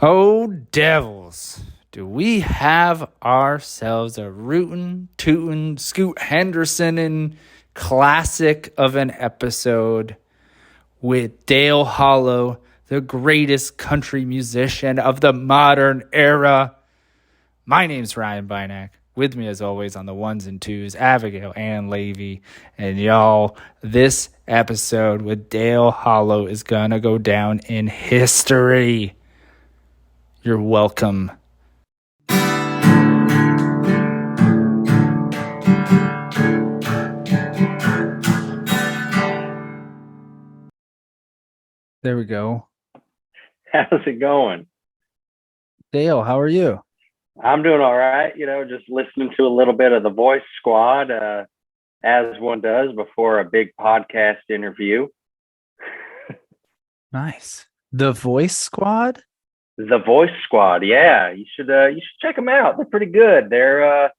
Oh, devils, do we have ourselves a rootin', tootin', Scoot Henderson and classic of an episode with Dale Hollow, the greatest country musician of the modern era. My name's Ryan Bynack. With me, as always, on the ones and twos, Abigail Ann Levy. And y'all, this episode with Dale Hollow is gonna go down in history. You're welcome. There we go. How's it going? Dale, how are you? I'm doing all right. Just listening to a little bit of the Voice Squad, as one does before a big podcast interview. Nice. The Voice Squad? The Voice Squad, yeah, you should check them out. They're pretty good. They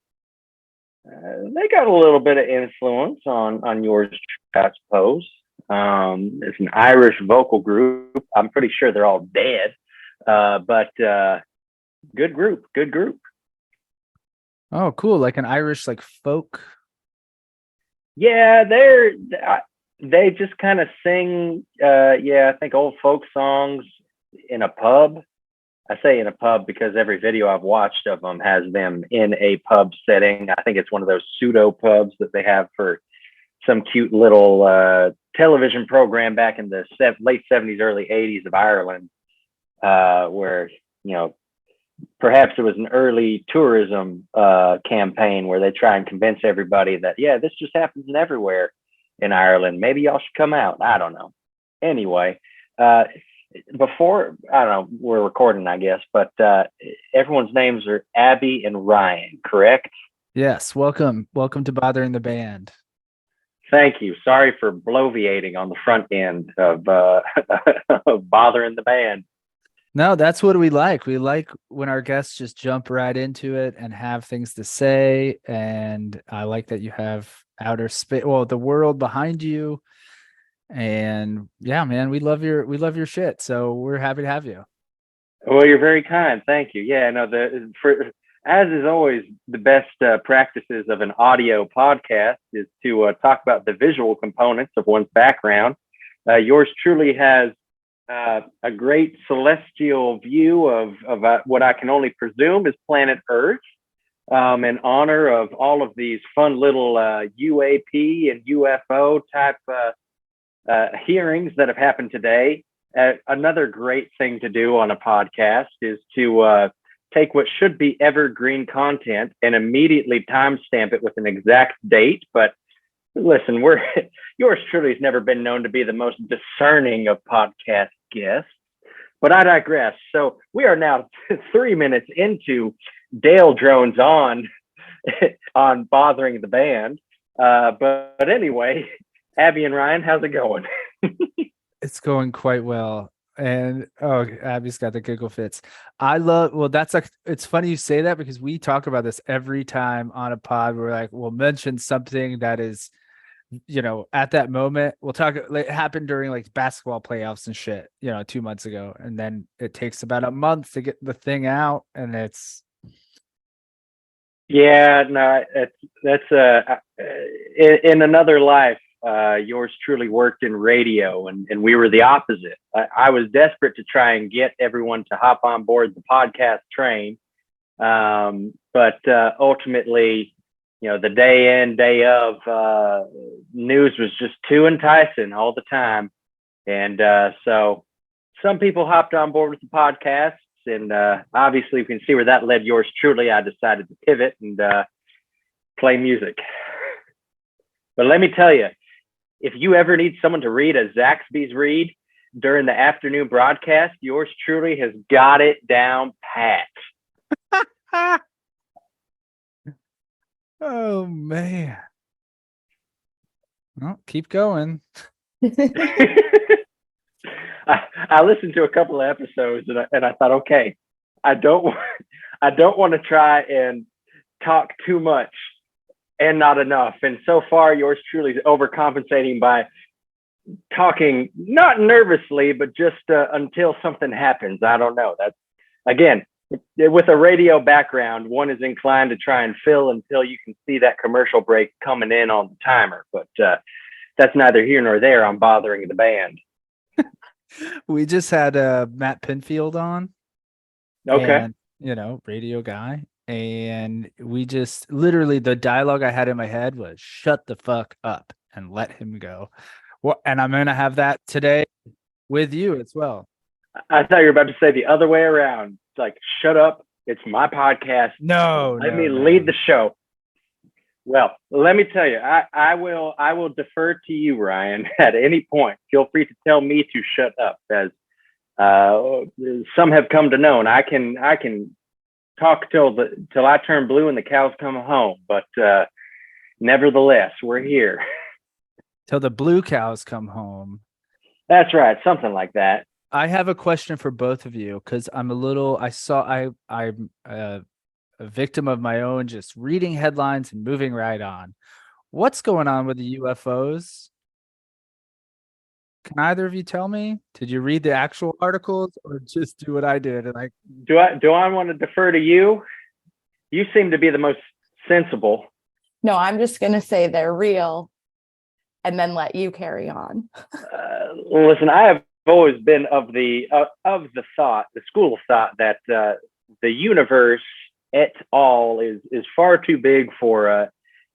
got a little bit of influence on yours, I suppose. It's an Irish vocal group. I'm pretty sure they're all dead, but good group. Oh, cool. Like an Irish, like folk. Yeah, they just kind of sing. I think old folk songs in a pub. I say in a pub because every video I've watched of them has them in a pub setting. I think it's one of those pseudo pubs that they have for some cute little television program back in the late 70s, early 80s of Ireland, where perhaps it was an early tourism campaign where they try and convince everybody that, yeah, this just happens everywhere in Ireland. Maybe y'all should come out. I don't know. Anyway, before, I don't know, we're recording, I guess, but everyone's names are Abby and Ryan, correct? Yes. Welcome to Bothering the Band. Thank you. Sorry for bloviating on the front end of, of Bothering the Band. No, that's what we like. We like when our guests just jump right into it and have things to say. And I like that you have outer space, the world behind you. And yeah, man, we love your shit. So we're happy to have you. Well, you're very kind. Thank you. Yeah, no, as is always, the best practices of an audio podcast is to talk about the visual components of one's background. Yours truly has a great celestial view of what I can only presume is planet Earth, in honor of all of these fun little UAP and UFO type hearings that have happened today. Another great thing to do on a podcast is to take what should be evergreen content and immediately timestamp it with an exact date. But listen, yours truly has never been known to be the most discerning of podcast guests, but I digress. So we are now 3 minutes into Dale drones on Bothering the Band. But anyway, Abby and Ryan, how's it going? It's going quite well. And Abby's got the giggle fits. It's funny you say that because we talk about this every time on a pod. We're like, we'll mention something that is, at that moment. We'll talk. It happened during like basketball playoffs and shit, 2 months ago, and then it takes about a month to get the thing out, and it's. Yeah, no, that's in another life. Yours truly worked in radio, and we were the opposite. I was desperate to try and get everyone to hop on board the podcast train, but ultimately, the day in, day of news was just too enticing all the time. And so some people hopped on board with the podcasts, and obviously we can see where that led yours truly. I decided to pivot and play music. But let me tell you, if you ever need someone to read a Zaxby's read during the afternoon broadcast, yours truly has got it down pat. Oh man. Well, keep going. I listened to a couple of episodes and I thought, okay, I don't want to try and talk too much and not enough. And so far, yours truly is overcompensating by talking not nervously, but just until something happens. I don't know. again, with a radio background, one is inclined to try and fill until you can see that commercial break coming in on the timer. But that's neither here nor there. I'm bothering the band. We just had Matt Pinfield on. Okay. And, radio guy. And we just literally the dialogue I had in my head was shut the fuck up and let him go. Well, and I'm going to have that today with you as well. I thought you were about to say the other way around. It's like, shut up. It's my podcast. Let me lead the show. Well, let me tell you, I will defer to you, Ryan, at any point. Feel free to tell me to shut up, as some have come to know, and I can talk till I turn blue and the cows come home. But nevertheless, we're here till the blue cows come home. That's right, something like that. I have a question for both of you because I'm a victim of my own just reading headlines and moving right on. What's going on with the UFOs? Can either of you tell me? Did you read the actual articles or just do what I did? And do I want to defer to you? You seem to be the most sensible. No, I'm just going to say they're real and then let you carry on. Listen, I have always been of the school of thought that the universe et al is far too big for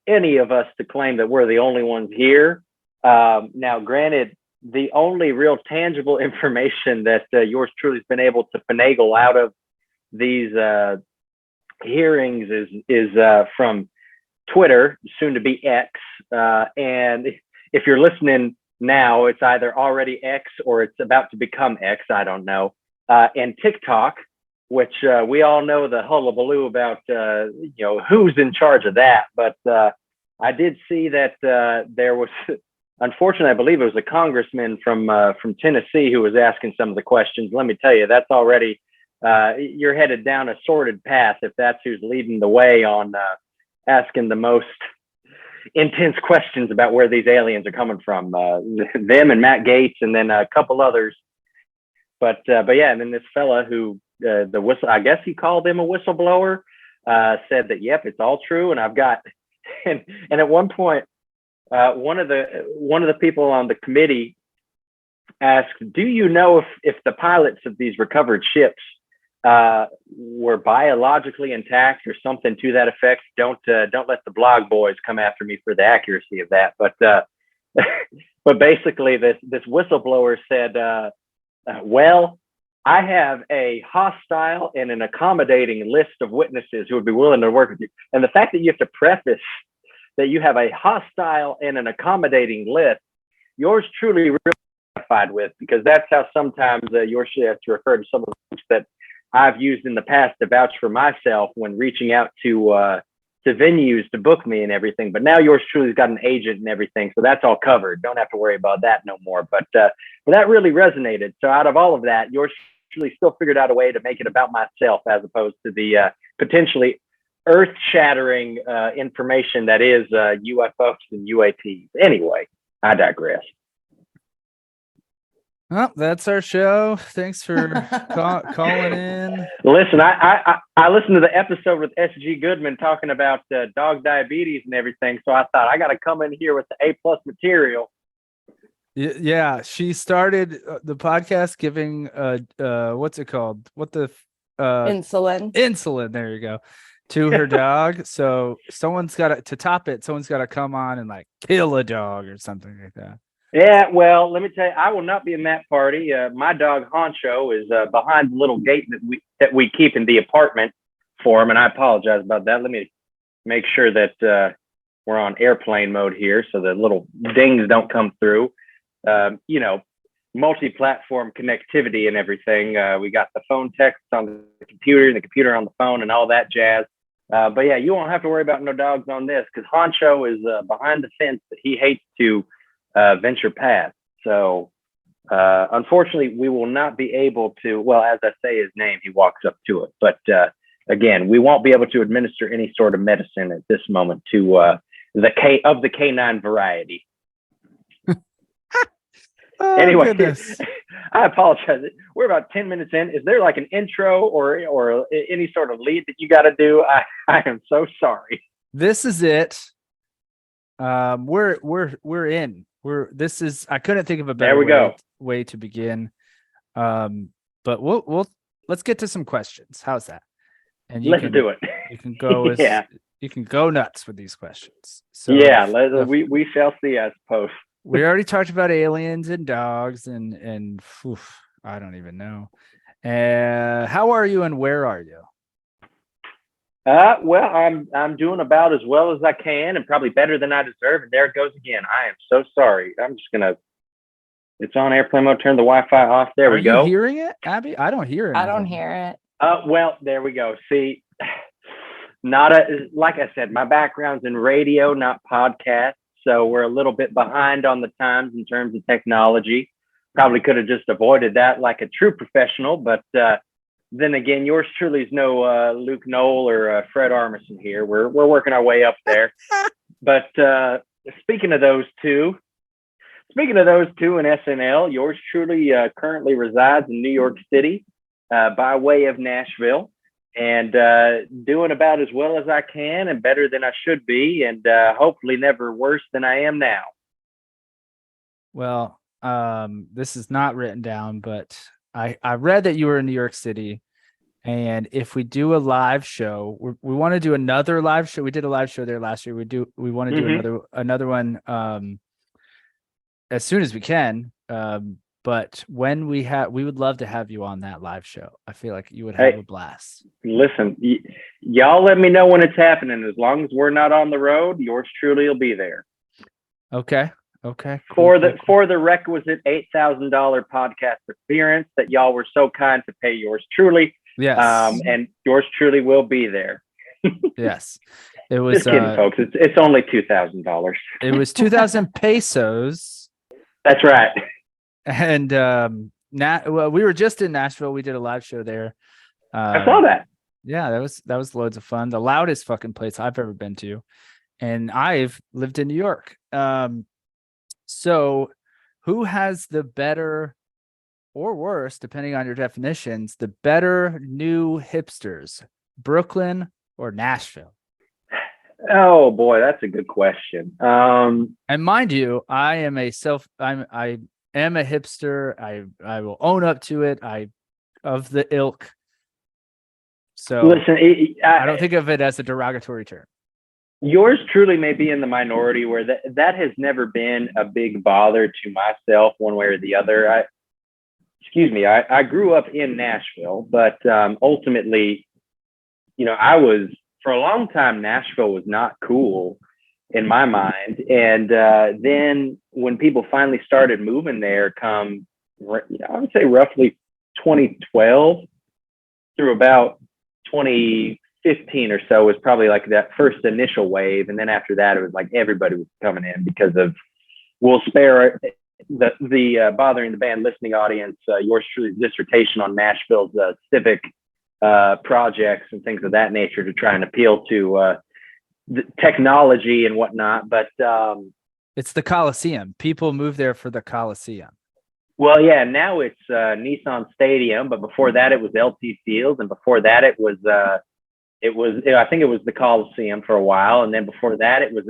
any of us to claim that we're the only ones here. Now, granted, the only real tangible information that yours truly has been able to finagle out of these hearings is from Twitter, soon to be X. And if you're listening now, it's either already X or it's about to become X. I don't know. And TikTok, which we all know the hullabaloo about, who's in charge of that. But I did see that there was, unfortunately, I believe it was a congressman from Tennessee who was asking some of the questions. Let me tell you, that's already, you're headed down a sordid path if that's who's leading the way on asking the most intense questions about where these aliens are coming from. Them and Matt Gaetz, and then a couple others. But yeah, and then this fella who I guess he called him a whistleblower, said that yep, it's all true. And I've got, and at one point, one of the people on the committee asked, "Do you know if the pilots of these recovered ships were biologically intact or something to that effect?" Don't let the blog boys come after me for the accuracy of that. But but basically, this whistleblower said, "Well, I have a hostile and an accommodating list of witnesses who would be willing to work with you." And the fact that you have to preface that you have a hostile and an accommodating list, yours truly really identified with, because that's how sometimes yours should have to refer to some of the folks that I've used in the past to vouch for myself when reaching out to venues to book me and everything. But now yours truly's got an agent and everything, so that's all covered. Don't have to worry about that no more. But that really resonated. So out of all of that, yours truly still figured out a way to make it about myself as opposed to the potentially earth-shattering information that is UFOs and UAPs. Anyway, I digress. Well, that's our show. Thanks for calling in. Listen, I listened to the episode with S.G. Goodman talking about dog diabetes and everything, so I thought I got to come in here with the A+ material. Yeah, she started the podcast giving what's it called? Insulin. Insulin. There you go. To her dog. So someone's got to top it. Someone's got to come on and like kill a dog or something like that. Yeah, well, let me tell you, I will not be in that party. My dog Honcho is behind the little gate that we keep in the apartment for him, and I apologize about that. Let me make sure that we're on airplane mode here so the little dings don't come through. Multi-platform connectivity and everything. We got the phone text on the computer and the computer on the phone and all that jazz. But yeah, you won't have to worry about no dogs on this because Honcho is behind the fence that he hates to venture past. So unfortunately, we will not be able to, well, as I say his name, he walks up to it. But again, we won't be able to administer any sort of medicine at this moment to the canine variety. Oh, Anyway, goodness. I apologize. We're about 10 minutes in. Is there like an intro or any sort of lead that you got to do? I am so sorry. This is it. We're in. I couldn't think of a better There we go. way to begin. But we'll let's get to some questions. How's that? And Let's do it. You can go Yeah. You can go nuts with these questions. So yeah, we shall see, I suppose. we already talked about aliens and dogs and oof, I don't even know. How are you and where are you? Well, I'm doing about as well as I can, and probably better than I deserve. And there it goes again. I am so sorry. I'm just gonna. It's on airplane mode. Turn the Wi-Fi off. There we go. Are you hearing it, Abby? I don't hear it. I don't hear it. Well, there we go. See, like I said, my background's in radio, not podcast, so we're a little bit behind on the times in terms of technology. Probably could have just avoided that like a true professional, but. Then again, yours truly is no Luke Knoll or Fred Armisen here. We're working our way up there. But speaking of those two in SNL, yours truly currently resides in New York City by way of Nashville, and doing about as well as I can and better than I should be, and hopefully never worse than I am now. Well, this is not written down, but I read that you were in New York City, and if we do a live show, we want to do another live show. We did a live show there last year. We want to do another one as soon as we can. But when we would love to have you on that live show. I feel like you would have a blast. Listen, y'all let me know when it's happening. As long as we're not on the road, yours truly will be there. Okay. Okay. Cool, for the requisite $8,000 podcast appearance that y'all were so kind to pay yours truly. Yes. And yours truly will be there. Yes. It was just kidding, folks. It's only $2,000. It was 2,000 pesos. That's right. And we were just in Nashville. We did a live show there. I saw that. Yeah, that was loads of fun. The loudest fucking place I've ever been to. And I've lived in New York. So who has the better or worse, depending on your definitions, the better new hipsters, Brooklyn or Nashville? Oh boy, that's a good question. And mind you, I am a hipster. I will own up to it. Of the ilk. So listen, I don't think of it as a derogatory term. Yours truly may be in the minority where that has never been a big bother to myself one way or the other. I grew up in Nashville, but ultimately, I was, for a long time, Nashville was not cool in my mind. And then when people finally started moving there, I would say roughly 2012 through about 2015 or so was probably like that first initial wave. And then after that, it was like everybody was coming in because of, we'll spare the bothering the band listening audience, yours truly's dissertation on Nashville's civic projects and things of that nature to try and appeal to the technology and whatnot. But it's the Coliseum. People move there for the Coliseum. Well, yeah, now it's Nissan Stadium, but before that it was LT Fields, and before that I think it was the Coliseum for a while, and then before that it was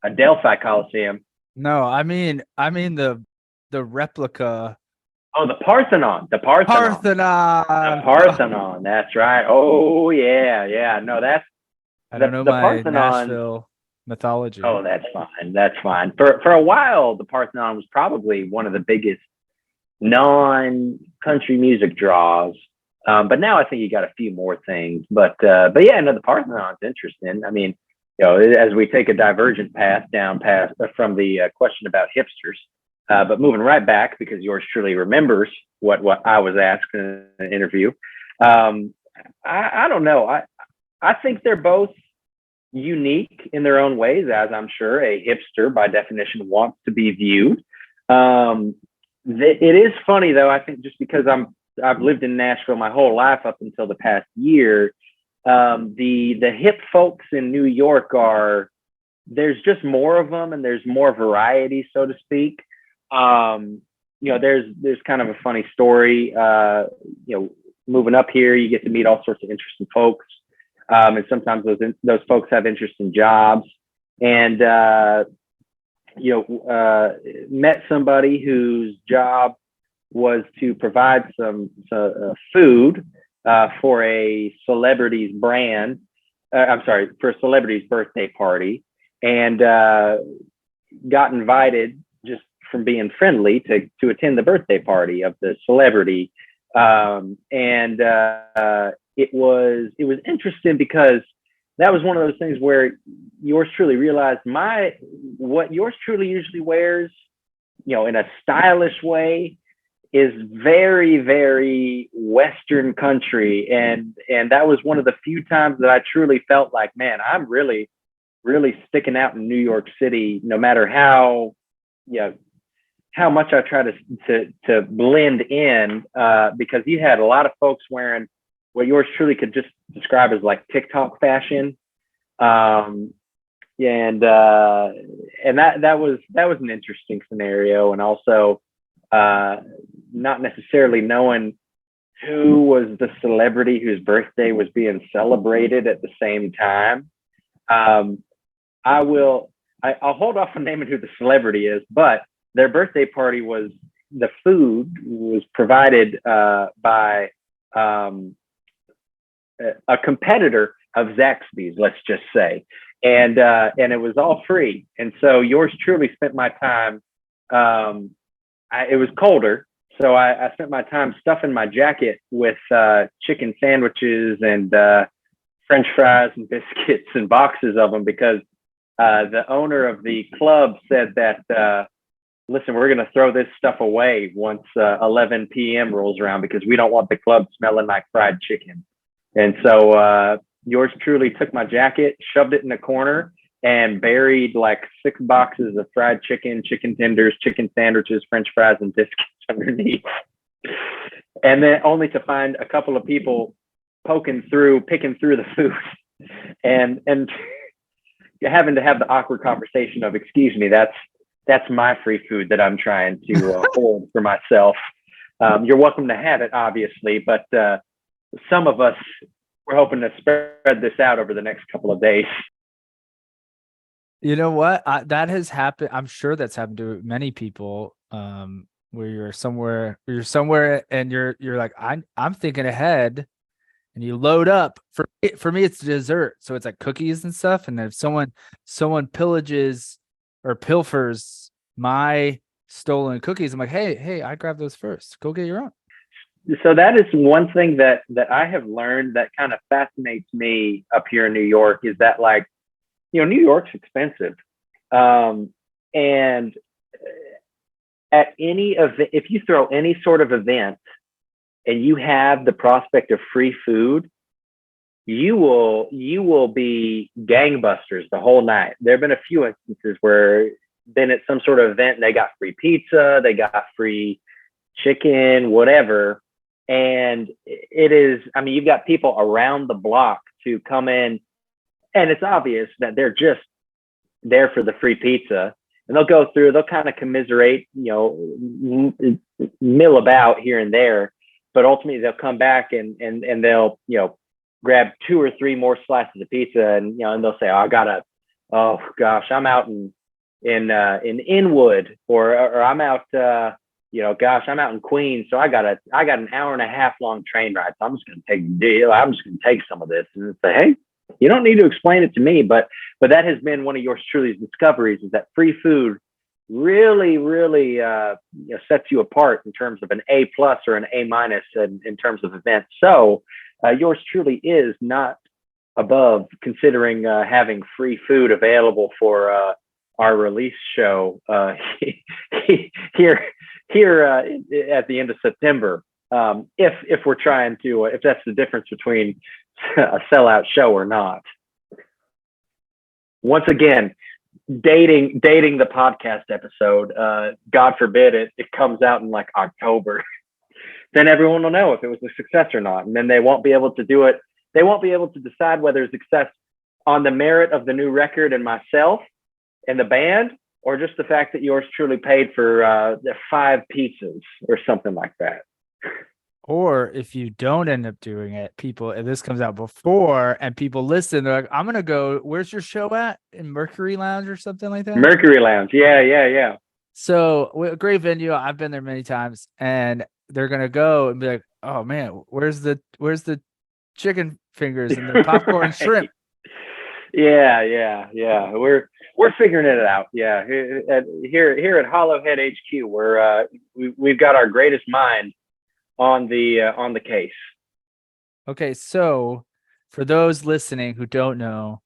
a Delphi Coliseum. No, I mean the replica. Oh, the Parthenon. The Parthenon. That's right. Oh yeah. No, that's I don't know the my Parthenon. Nashville mythology. Oh, that's fine. For a while, the Parthenon was probably one of the biggest non-country music draws. But now I think you got a few more things. But yeah, no, the Parthenon's interesting. I mean, as we take a divergent path down past from the question about hipsters, but moving right back because yours truly remembers what I was asked in an interview. I don't know. I think they're both unique in their own ways, as I'm sure a hipster by definition wants to be viewed. It is funny though. I think just because I've lived in Nashville my whole life up until the past year, the hip folks in New York there's just more of them and there's more variety, so to speak. there's kind of a funny story. Moving up here, you get to meet all sorts of interesting folks, and sometimes those folks have interest in jobs. And met somebody whose job was to provide some food for a celebrity's brand. For a celebrity's birthday party, and got invited just from being friendly to attend the birthday party of the celebrity. It was interesting because that was one of those things where yours truly realized what yours truly usually wears, in a stylish way, is very, very Western country. And that was one of the few times that I truly felt like, man, I'm really, really sticking out in New York City, no matter how much I try to blend in, because you had a lot of folks wearing what yours truly could just describe as like TikTok fashion. And that was an interesting scenario. And also, not necessarily knowing who was the celebrity whose birthday was being celebrated at the same time. I'll hold off on naming who the celebrity is, but their birthday party the food was provided by a competitor of Zaxby's, let's just say. And it was all free. And so yours truly spent my time, it was colder, so I spent my time stuffing my jacket with chicken sandwiches and French fries and biscuits and boxes of them, because the owner of the club said that, listen, we're going to throw this stuff away once 11 p.m. rolls around, because we don't want the club smelling like fried chicken. And so yours truly took my jacket, shoved it in a corner, and buried like 6 boxes of fried chicken, chicken tenders, chicken sandwiches, French fries, and biscuits underneath. And then only to find a couple of people picking through the food and having to have the awkward conversation of, excuse me, that's my free food that I'm trying to hold for myself. You're welcome to have it, obviously, but some of us, we're hoping to spread this out over the next couple of days. You know what? That has happened. I'm sure that's happened to many people. Where you're somewhere and you're like, I'm thinking ahead, and you load up. For me, it's dessert, so it's like cookies and stuff. And if someone pillages or pilfers my stolen cookies, I'm like, hey, I grabbed those first. Go get your own. So that is one thing that I have learned that kind of fascinates me up here in New York, is that, like, New York's expensive. And at any event, if you throw any sort of event and you have the prospect of free food, you will be gangbusters the whole night. There have been a few instances where been at some sort of event and they got free pizza, they got free chicken, whatever. And it is, you've got people around the block to come in, and it's obvious that they're just there for the free pizza. And they'll kind of commiserate, mill about here and there, but ultimately they'll come back and they'll, grab 2 or 3 more slices of pizza, and they'll say, oh gosh, I'm out in Inwood, or I'm out, I'm out in Queens, so I got an hour and a half long train ride. So I'm just going to take some of this, and say, hey, you don't need to explain it to me, but that has been one of yours truly's discoveries, is that free food really, really sets you apart in terms of an A+ or an A- in terms of events. So yours truly is not above considering having free food available for our release show here at the end of September. If we're trying to, if that's the difference between a sellout show or not. Once again, dating the podcast episode. God forbid it comes out in like October. Then everyone will know if it was a success or not, and then they won't be able to do it. They won't be able to decide whether it's success on the merit of the new record and myself and the band, or just the fact that yours truly paid for the 5 pizzas or something like that. Or if you don't end up doing it, people, and this comes out before, and people listen, they're like, I'm gonna go. Where's your show at? In Mercury Lounge or something like that? Mercury Lounge. Yeah. So a great venue. I've been there many times, and they're gonna go and be like, "Oh man, where's the chicken fingers and the popcorn Right. shrimp?" Yeah. We're figuring it out. Yeah, here at Hollowhead HQ, we've got our greatest mind on the case. Okay, so for those listening who don't know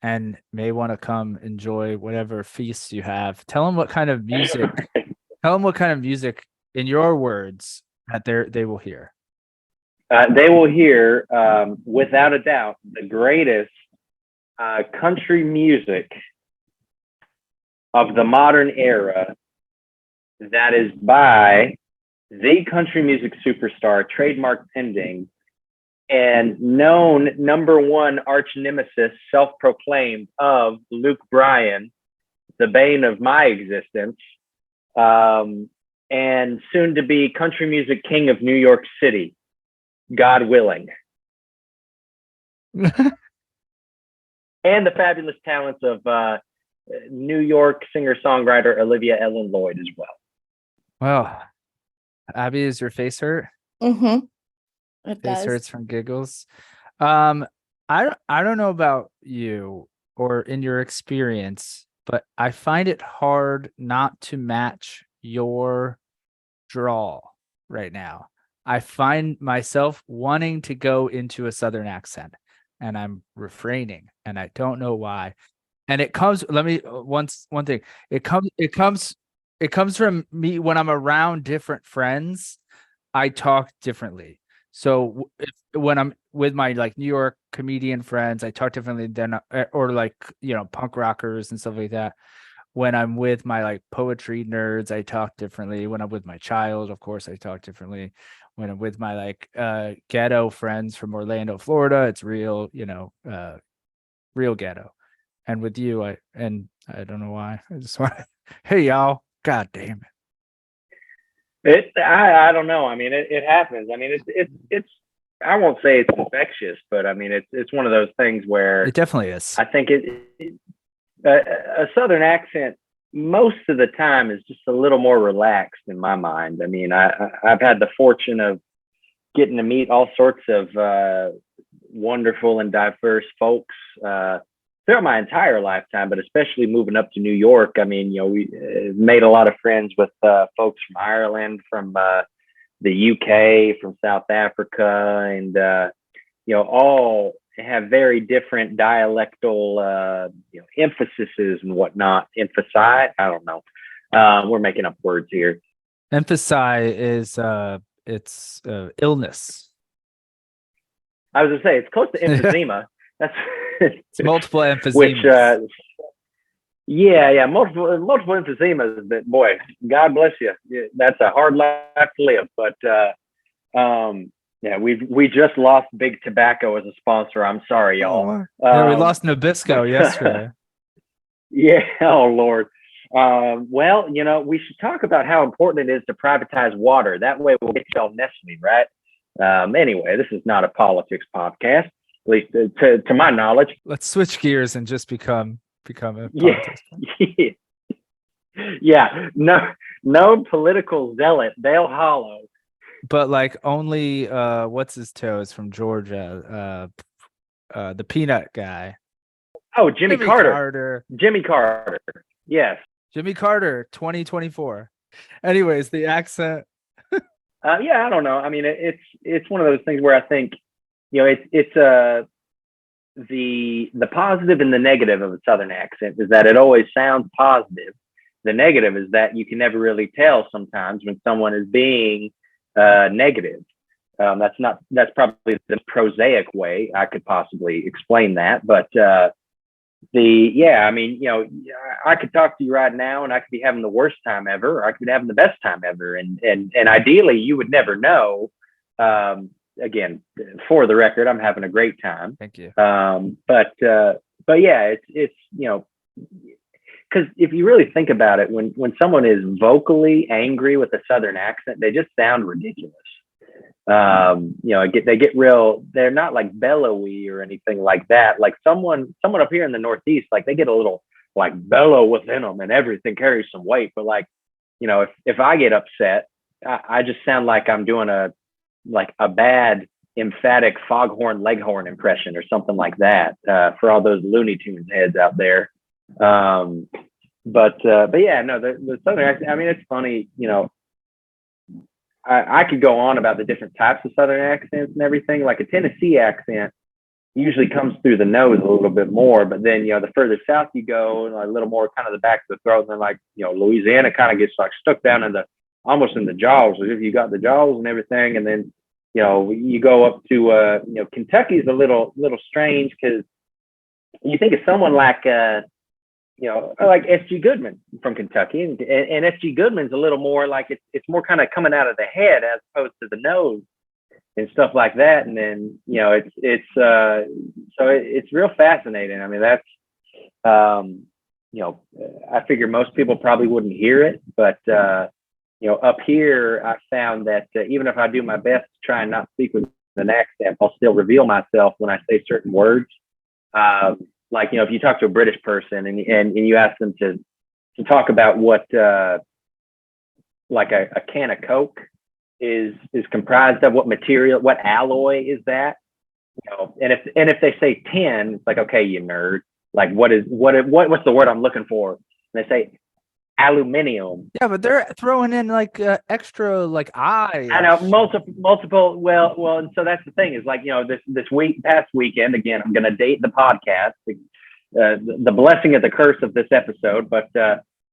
and may want to come enjoy whatever feasts you have, tell them what kind of music. Tell them what kind of music, in your words, that they will hear. They will hear, without a doubt, the greatest country music of the modern era. That is by the country music superstar, trademark pending, and known #1 arch nemesis, self-proclaimed, of Luke Bryan, the bane of my existence, and soon to be country music king of New York City, God willing. And the fabulous talents of New York singer-songwriter Olivia Ellen Lloyd as well. Well, Abby, is your face hurt? Mm-hmm. It Face does. hurts from giggles. I don't know about you or in your experience, but I find it hard not to match your draw right now. I find myself wanting to go into a Southern accent, and I'm refraining, and I don't know why. And it comes. Let me one thing. It comes from me when I'm around different friends. I talk differently. So when I'm with my like New York comedian friends, I talk differently than or like punk rockers and stuff like that. When I'm with my like poetry nerds, I talk differently. When I'm with my child, of course, I talk differently. When I'm with my like ghetto friends from Orlando, Florida, it's real, real ghetto. And with you, I don't know why. I just want hey y'all, god damn it. I don't know. I mean, it happens. I mean, it's I won't say it's infectious, but I mean, it's one of those things where It definitely is. I think a Southern accent most of the time is just a little more relaxed in my mind. I mean, I've had the fortune of getting to meet all sorts of wonderful and diverse folks throughout my entire lifetime, but especially moving up to New York. I mean, we made a lot of friends with folks from Ireland, from the UK, from South Africa, and all have very different dialectal emphases and whatnot. Emphasize, I don't know. We're making up words here. Emphasize is it's illness. I was gonna say it's close to emphysema. That's it's multiple emphysemas. Which multiple emphysemas. But boy, God bless you. That's a hard life to live. But we just lost Big Tobacco as a sponsor. I'm sorry, y'all. We lost Nabisco yesterday. Yeah. Oh Lord. Well, we should talk about how important it is to privatize water. That way we'll get y'all Nestle, right? Anyway, this is not a politics podcast, at least to my knowledge. Let's switch gears and just become a politics podcast. Yeah. No political zealot. Dale Hollow. But like only what's his toes from Georgia, the peanut guy. Oh, Jimmy Carter. Jimmy Carter. Yes. Jimmy Carter, 2024. Anyways, the accent. I don't know. I mean, it's one of those things where I think, it's the positive and the negative of a Southern accent is that it always sounds positive. The negative is that you can never really tell sometimes when someone is being negative. That's probably the prosaic way I could possibly explain that. But I could talk to you right now and I could be having the worst time ever, or I could be having the best time ever. And ideally you would never know. Again, for the record, I'm having a great time. Thank you. But yeah, it's because if you really think about it, when someone is vocally angry with a Southern accent, they just sound ridiculous. They get real. They're not like bellowy or anything like that. Like someone up here in the Northeast, like they get a little like bellow within them, and everything carries some weight. But like, if I get upset, I just sound like I'm doing a bad emphatic foghorn leghorn impression or something like that, for all those Looney Tunes heads out there. But yeah, no, the Southern accent, I mean, it's funny, I could go on about the different types of Southern accents and everything. Like a Tennessee accent usually comes through the nose a little bit more, but then, the further south you go, a little more kind of the back of the throat, and then like, Louisiana kind of gets like stuck down in almost in the jaws, as if you got the jaws and everything. And then, you go up to, Kentucky's a little strange, because you think of someone like, like S.G. Goodman from Kentucky, and S.G. Goodman's a little more like it's more kind of coming out of the head as opposed to the nose and stuff like that. And then, it's real fascinating. I mean, that's, I figure most people probably wouldn't hear it, but, up here, I found that even if I do my best to try and not speak with an accent, I'll still reveal myself when I say certain words. Like, if you talk to a British person and you ask them to talk about what, like a can of Coke is comprised of, what material, what alloy is that, and if they say tin, it's like, okay, you nerd, like what's the word I'm looking for? And they say aluminium. Yeah, but they're throwing in like extra like I know multiple. Well, and so that's the thing is like, this past weekend, again, I'm going to date the podcast, the blessing of the curse of this episode, but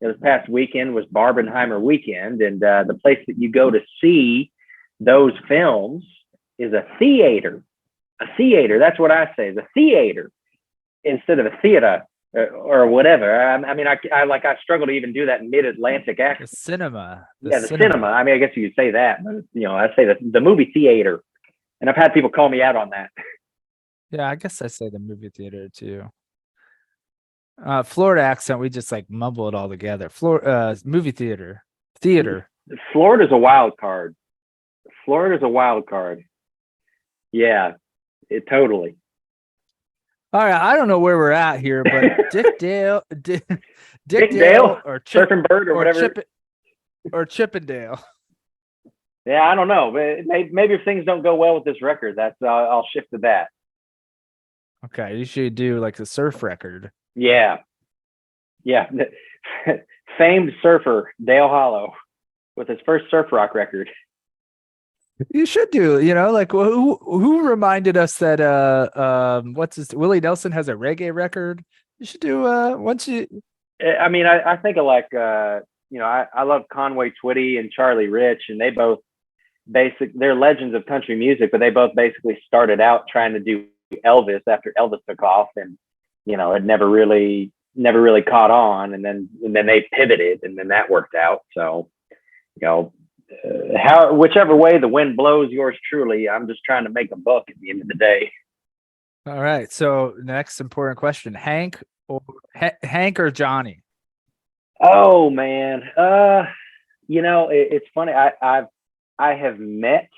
this past weekend was Barbenheimer weekend, and the place that you go to see those films is a theater. A theater. That's what I say. Is a theater instead of a theater. Or whatever. I mean, I struggle to even do that mid-Atlantic accent. The cinema. The cinema. I mean, I guess you could say that, but I say the movie theater, and I've had people call me out on that. Yeah, I guess I say the movie theater too. Florida accent, we just like mumble it all together. Movie theater. Florida's a wild card. Yeah, it totally. All right, I don't know where we're at here, but Dick Dale or Surfing Bird or whatever, or Chippendale. Yeah, I don't know, but maybe if things don't go well with this record, that's I'll shift to that. Okay, you should do like the surf record. Yeah. Famed surfer Dale Hollow with his first surf rock record. You should do, like who reminded us that Willie Nelson has a reggae record? You should do once you. I mean, I think of like I love Conway Twitty and Charlie Rich, and they both they're legends of country music, but they both basically started out trying to do Elvis after Elvis took off, and it never really caught on, and then they pivoted, and then that worked out. So whichever way the wind blows, yours truly, I'm just trying to make a buck at the end of the day. All right, so next important question: Hank or Johnny? Oh man, it's funny. I have met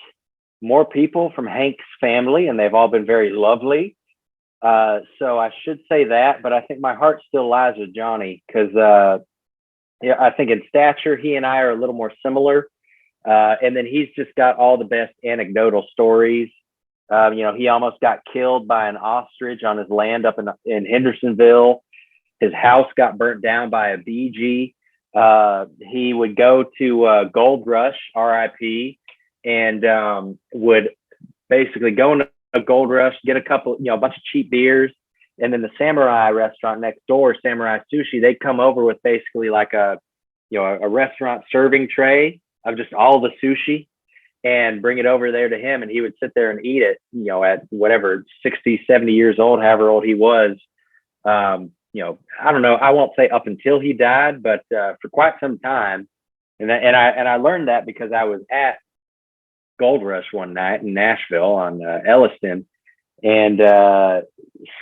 more people from Hank's family, and they've all been very lovely. So I should say that, but I think my heart still lies with Johnny, because I think in stature he and I are a little more similar. And then he's just got all the best anecdotal stories. He almost got killed by an ostrich on his land up in Hendersonville. His house got burnt down by a BG. He would go to Gold Rush, RIP, and would basically go into a Gold Rush, get a bunch of cheap beers, and then the Samurai restaurant next door, Samurai Sushi, they'd come over with basically like a restaurant serving tray of just all the sushi and bring it over there to him, and he would sit there and eat it, at whatever, 60, 70 years old, however old he was. I don't know, I won't say up until he died, but for quite some time. And I learned that because I was at Gold Rush one night in Nashville on Elliston, and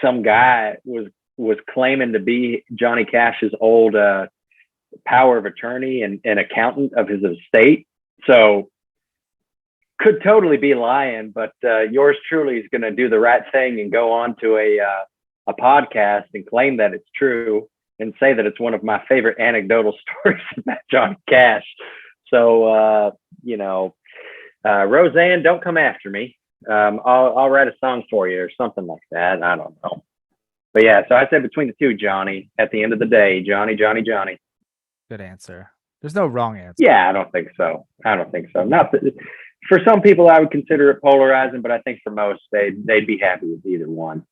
some guy was was claiming to be Johnny Cash's old power of attorney and accountant of his estate. So could totally be lying, but yours truly is going to do the right thing and go on to a podcast and claim that it's true and say that it's one of my favorite anecdotal stories about Johnny Cash. So, Roseanne, don't come after me. I'll write a song for you or something like that. I don't know. But yeah, so I said between the two, Johnny, at the end of the day, Johnny. Good answer. There's no wrong answer. Yeah, I don't think so. Not that, for some people, I would consider it polarizing, but I think for most, they'd be happy with either one.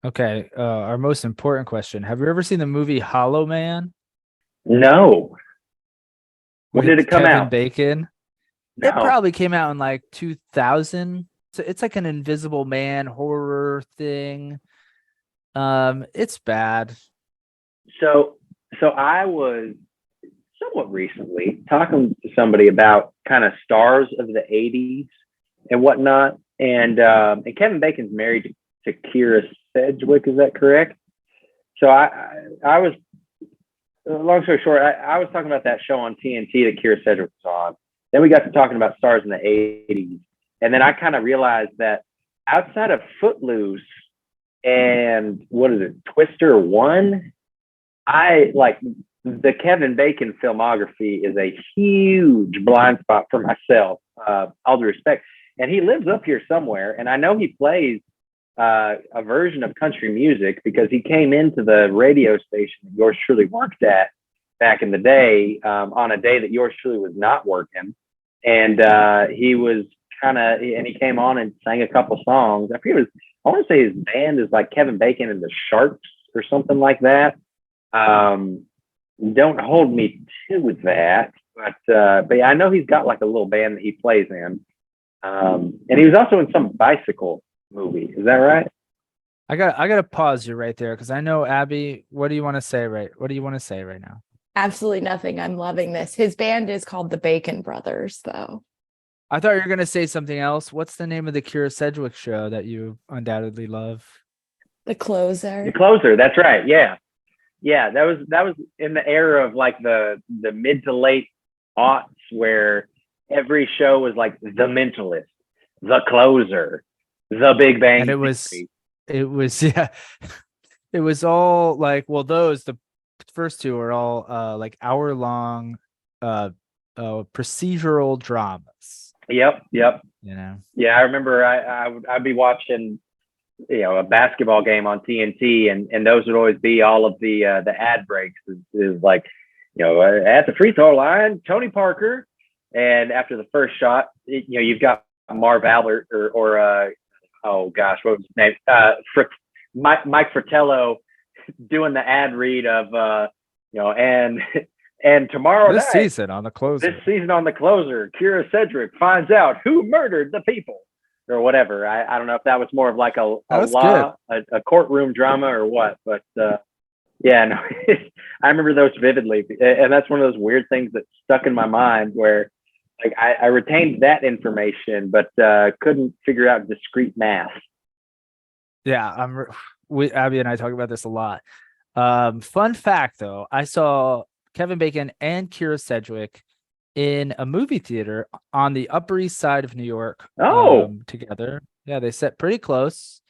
Okay. Our most important question. Have you ever seen the movie Hollow Man? No. When With did it come Kevin out? Bacon? No. It probably came out in like 2000. So it's like an Invisible Man horror thing. It's bad. So I was somewhat recently talking to somebody about kind of stars of the 80s and whatnot. And Kevin Bacon's married to Kira Sedgwick. Is that correct? So I was, long story short, I was talking about that show on TNT that Kira Sedgwick was on. Then we got to talking about stars in the 80s. And then I kind of realized that outside of Footloose and Twister 1, I like the Kevin Bacon filmography is a huge blind spot for myself, all due respect. And he lives up here somewhere. And I know he plays a version of country music because he came into the radio station that yours truly worked at back in the day, on a day that yours truly was not working. And he was and he came on and sang a couple songs. I want to say his band is like Kevin Bacon and the Sharks or something like that. Don't hold me to that, but yeah, I know he's got like a little band that he plays in. And he was also in some bicycle movie. Is that right? I gotta pause you right there because I know, Abby, what do you want to say right now? Absolutely nothing. I'm loving this. His band is called the Bacon Brothers, though. I thought you were gonna say something else. What's the name of the Kira Sedgwick show that you undoubtedly love? The Closer. The Closer. That's right. Yeah. Yeah. That was in the era of like the mid to late aughts where every show was like The Mentalist, The Closer, The Big Bang. And it was yeah. It was all like, well, the first two are all like hour-long procedural dramas. Yep. You know. Yeah, I remember I'd be watching, a basketball game on TNT, and those would always be all of the ad breaks. Is like, at the free throw line, Tony Parker, and after the first shot, you've got Marv Albert or oh gosh, what was his name? Mike Fratello doing the ad read of and tomorrow This night, season on the Closer. Kira Sedgwick finds out who murdered the people or whatever. I don't know if that was more of like a courtroom drama or what, but yeah, no, I remember those vividly. And that's one of those weird things that stuck in my mind where like I retained that information, but couldn't figure out discrete math. Yeah, Abby and I talk about this a lot. Fun fact though, I saw Kevin Bacon and Kira Sedgwick in a movie theater on the Upper East Side of New York. Together. Yeah, they sat pretty close.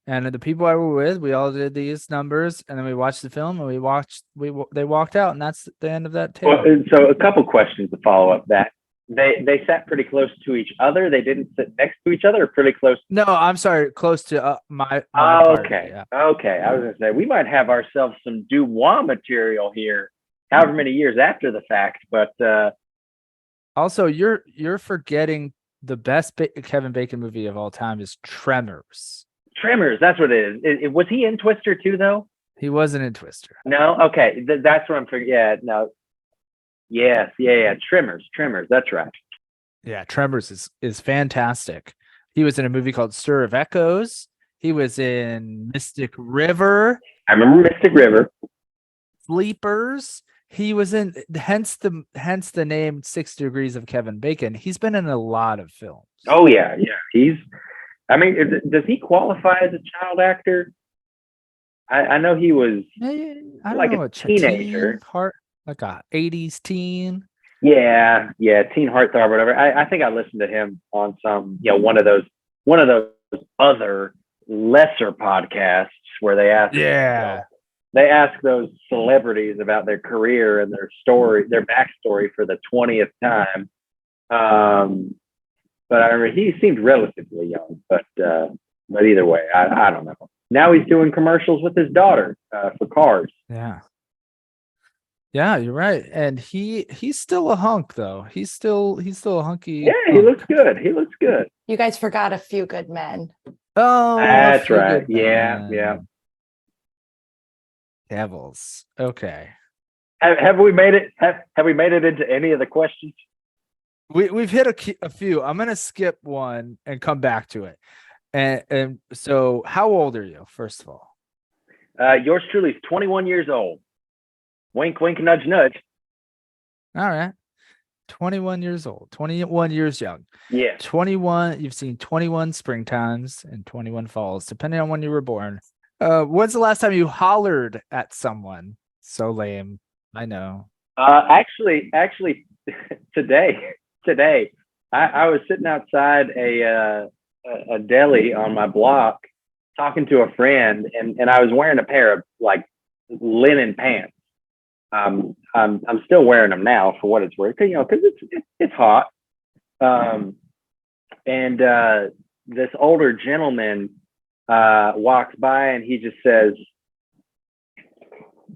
And the people I were with, we all did these numbers, and then we watched the film, and they walked out, and that's the end of that tale. Well, so a couple questions to follow up that. They sat pretty close to each other. They didn't sit next to each other, or pretty close. No, I'm sorry, close to my okay. Yeah. Okay. I was going to say, we might have ourselves some Dubois material here, however many years after the fact. But also, you're forgetting the best Kevin Bacon movie of all time is Tremors. Tremors, that's what it is. Was he in Twister too, though? He wasn't in Twister. No? Okay. That's what I'm forgetting. Yeah, no. Yes, yeah. Tremors, that's right. Yeah, Tremors is fantastic. He was in a movie called Stir of Echoes. He was in Mystic River. I remember Mystic River. Sleepers. He was in, hence the name 6 Degrees of Kevin Bacon. He's been in a lot of films. Oh, yeah. Does he qualify as a child actor? I know he was I don't like know, a a teen teenager. heart, like a 80s teen. Yeah, yeah, Teen Heartthrob or whatever. I think I listened to him on some, one of those other lesser podcasts where Yeah. they ask those celebrities about their career and their story, their backstory for the 20th time. Um, but I remember he seemed relatively young, but either way, I don't know. Now he's doing commercials with his daughter for cars. Yeah. Yeah, you're right. And he's still a hunk though. He's still a Yeah, hunky he looks hunk. good. He looks good. You guys forgot A Few Good Men. Oh, a That's few right. good Yeah, yeah. men. Devils. Okay. Have we made it? Have we made it into any of the questions? We've hit a few. I'm gonna skip one and come back to it. And so how old are you, first of all? Yours truly is 21 years old. Wink, wink, nudge, nudge. All right. 21 years old, 21 years young. Yeah. 21, you've seen 21 springtimes and 21 falls, depending on when you were born. When's the last time you hollered at someone? So lame. I know. Actually, today, I was sitting outside a deli on my block talking to a friend, and I was wearing a pair of like linen pants. I'm still wearing them now for what it's worth, because it's hot. And this older gentleman walks by and he just says,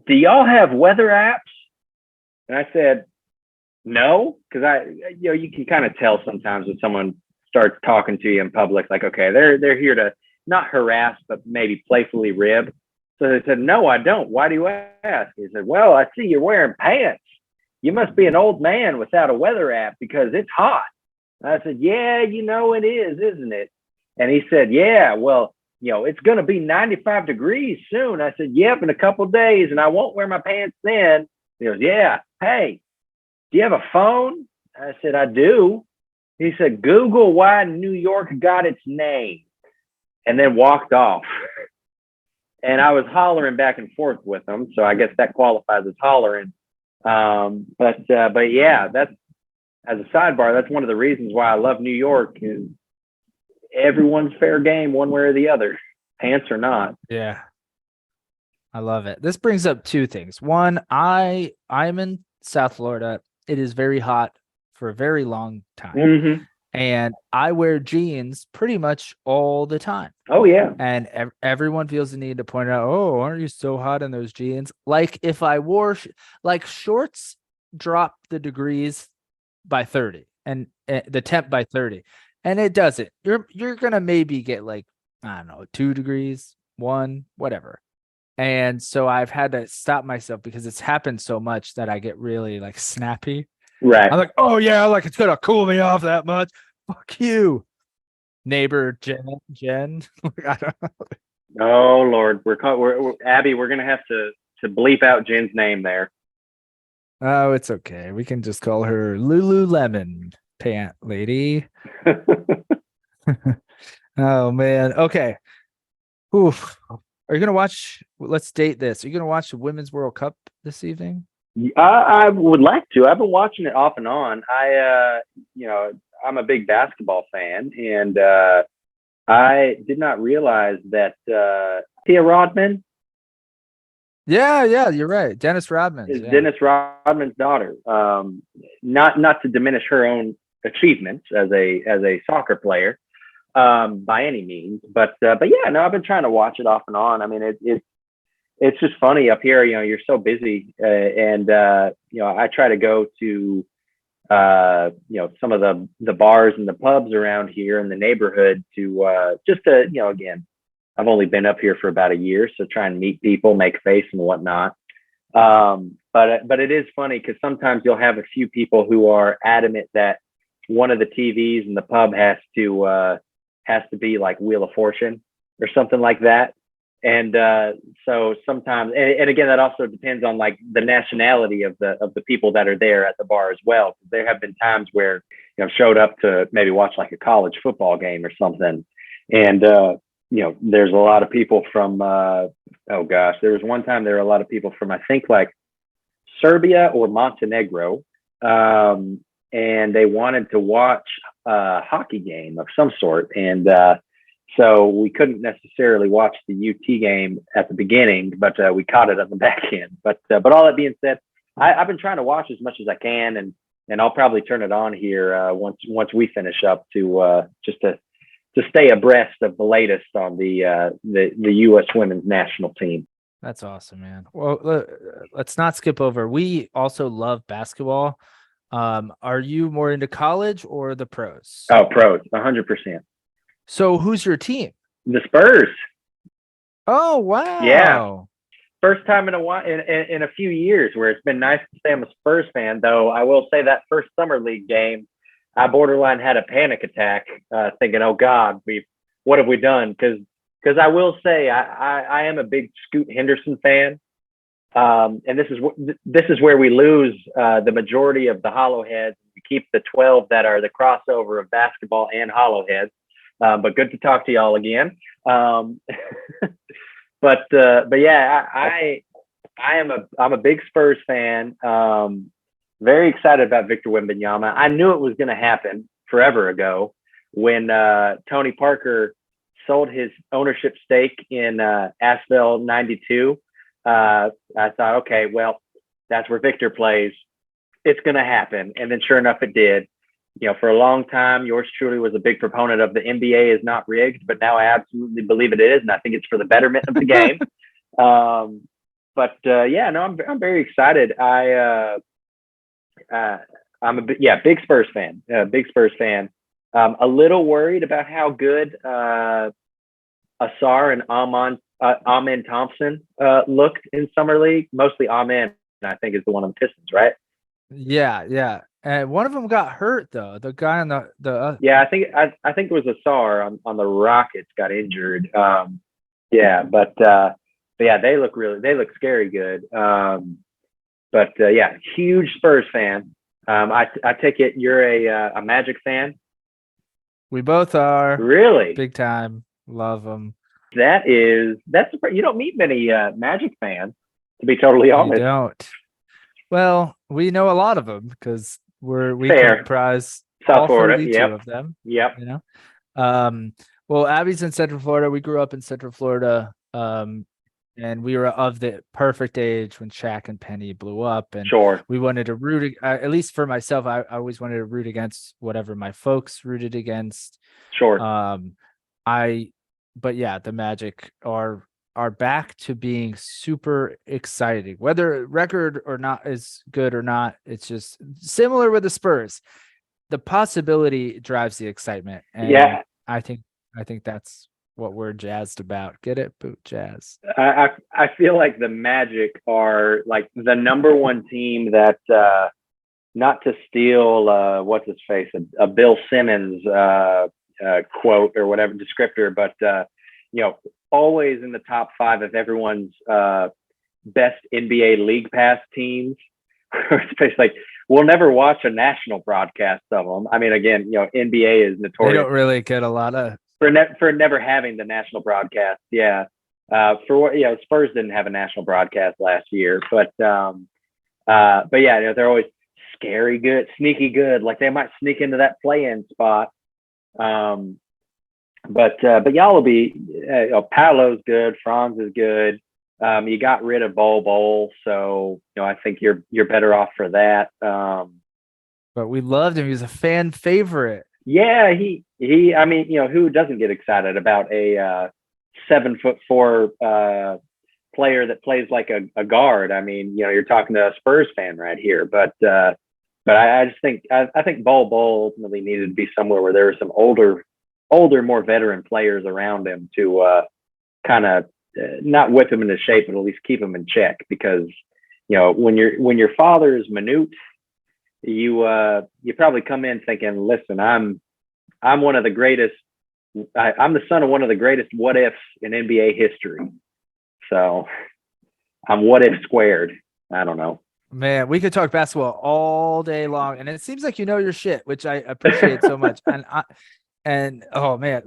"Do y'all have weather apps?" And I said, "No," because you can kind of tell sometimes when someone starts talking to you in public, like, okay, they're here to not harass, but maybe playfully rib. So they said, "No, I don't. Why do you ask?" He said, "Well, I see you're wearing pants. You must be an old man without a weather app because it's hot." And I said, "Yeah, it is, isn't it?" And he said, "Yeah, well, it's going to be 95 degrees soon." I said, "Yep, in a couple of days, and I won't wear my pants then." He goes, "Yeah, hey, do you have a phone?" I said, "I do." He said, "Google why New York got its name," and then walked off. And I was hollering back and forth with him, so I guess that qualifies as hollering. But yeah, that's, as a sidebar, that's one of the reasons why I love New York is everyone's fair game one way or the other, pants or not. Yeah. I love it. This brings up two things. One, I'm in South Florida. It is very hot for a very long time. Mm-hmm. And I wear jeans pretty much all the time. Oh yeah. And everyone feels the need to point out, "Oh, aren't you so hot in those jeans?" Like if I wore like shorts drop the degrees by 30 and the temp by 30. And it doesn't. You're going to maybe get like, I don't know, 2 degrees, 1, whatever. And so I've had to stop myself because it's happened so much that I get really like snappy. Right. I'm like, "Oh yeah, like it's gonna cool me off that much. Fuck you, neighbor Jen." Like, I don't know. Oh Lord, we're Abby. We're gonna have to bleep out Jen's name there. Oh, it's okay. We can just call her Lululemon pant lady. Oh man. Okay. Oof. Are you gonna watch? Let's date this. Are you gonna watch the Women's World Cup this evening? I would like to. I've been watching it off and on. I'm a big basketball fan, and I did not realize that Thea Rodman Yeah, you're right. Dennis Rodman. is Yeah. Dennis Rodman's daughter. Not to diminish her own achievements as a soccer player by any means, but yeah, no, I've been trying to watch it off and on. I mean, it's just funny up here. You're so busy, and I try to go to some of the bars and the pubs around here in the neighborhood to just to again, I've only been up here for about a year, so try and meet people, make face and whatnot. But it is funny because sometimes you'll have a few people who are adamant that one of the TVs in the pub has to be like Wheel of Fortune or something like that. And so sometimes, and again, that also depends on like the nationality of the people that are there at the bar as well. There have been times where showed up to maybe watch like a college football game or something, and there's a lot of people from, oh gosh, there was one time there were a lot of people from, I think, like Serbia or Montenegro. And they wanted to watch a hockey game of some sort. And so we couldn't necessarily watch the UT game at the beginning, but we caught it at the back end. But all that being said, I've been trying to watch as much as I can, and I'll probably turn it on here once we finish up to just to stay abreast of the latest on the U.S. women's national team. That's awesome, man. Well, let's not skip over. We also love basketball. Are you more into college or the pros? Oh, pros, 100%. So who's your team? The Spurs. Oh, wow. Yeah. First time in a few years where it's been nice to say I'm a Spurs fan, though I will say that first summer league game, I borderline had a panic attack, thinking, "Oh God, what have we done?" Because I will say I am a big Scoot Henderson fan, and this is where we lose the majority of the hollowheads. We keep the 12 that are the crossover of basketball and hollowheads. But good to talk to y'all again. But yeah, I'm a big Spurs fan. Very excited about Victor Wembanyama. I knew it was going to happen forever ago when Tony Parker sold his ownership stake in Asvel 92. I thought, okay, well, that's where Victor plays. It's going to happen. And then sure enough, it did. For a long time, yours truly was a big proponent of the NBA is not rigged, but now I absolutely believe it is, and I think it's for the betterment of the game. Yeah, no, I'm very excited. I'm big Spurs fan. Big Spurs fan. A little worried about how good Asar and Amen Thompson looked in summer league. Mostly Amen, I think, is the one on the Pistons, right? Yeah. And one of them got hurt though. The guy on the yeah, I think it was Asar on the Rockets got injured. But yeah, they look scary good. Yeah, huge Spurs fan. I take it you're a Magic fan. We both are. Really? Big time. Love them. That's you don't meet many Magic fans, to be totally honest. You don't. Well, we know a lot of them because we Fair. comprise South all Florida. 32 Yep. of them. Yep. Well, Abby's in Central Florida. We grew up in Central Florida. And we were of the perfect age when Shaq and Penny blew up. And sure, we wanted to root, at least for myself, I always wanted to root against whatever my folks rooted against. Sure. But yeah, the Magic are back to being super exciting. Whether record or not is good or not, it's just similar with the Spurs. The possibility drives the excitement. And yeah, I think that's what we're jazzed about. Get it? Boot jazz. I feel like the Magic are like the number one team that, not to steal what's his face, a Bill Simmons quote or whatever descriptor, but always in the top 5 of everyone's best NBA League Pass teams. It's like we'll never watch a national broadcast of them. I mean, again, NBA is notorious. They don't really get a lot of for never having the national broadcast. Yeah. Spurs didn't have a national broadcast last year, but yeah, they're always scary good, sneaky good. Like they might sneak into that play-in spot. But y'all will be, Paolo's good. Franz is good. You got rid of Bol, so I think you're better off for that. But we loved him. He was a fan favorite. Yeah, he. I mean, who doesn't get excited about a 7'4" player that plays like a guard? I mean, you're talking to a Spurs fan right here. But I just think I think Bol ultimately needed to be somewhere where there were some older, more veteran players around him to kind of not whip him into shape, but at least keep him in check. Because when your father is minute, you probably come in thinking, listen, I'm one of the greatest. I'm the son of one of the greatest what ifs in NBA history. So I'm what if squared. I don't know. Man, we could talk basketball all day long, and it seems like you know your shit, which I appreciate so much. And oh man,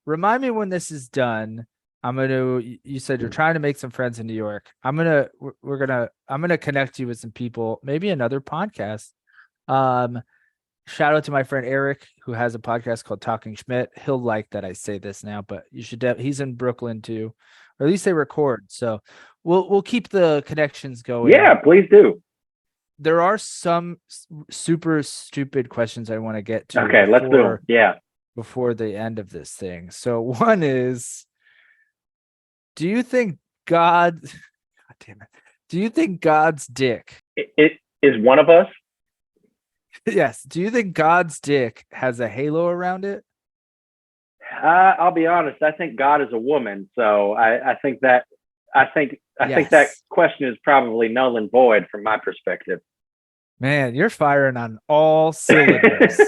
remind me when this is done. You said you're trying to make some friends in New York. I'm gonna connect you with some people, maybe another podcast. Um, Shout out to my friend Eric, who has a podcast called Talking Schmidt. He'll like that I say this now, but you should. He's in Brooklyn too, or at least they record. So we'll keep the connections going. Yeah, please do. There are some super stupid questions I want to get to. Okay, let's do them. Yeah. Before the end of this thing. So one is, do you think God? God damn it! Do you think God's dick? It is one of us. Yes. Do you think God's dick has a halo around it? I'll be honest. I think God is a woman, so I think that question is probably null and void from my perspective. Man, you're firing on all cylinders.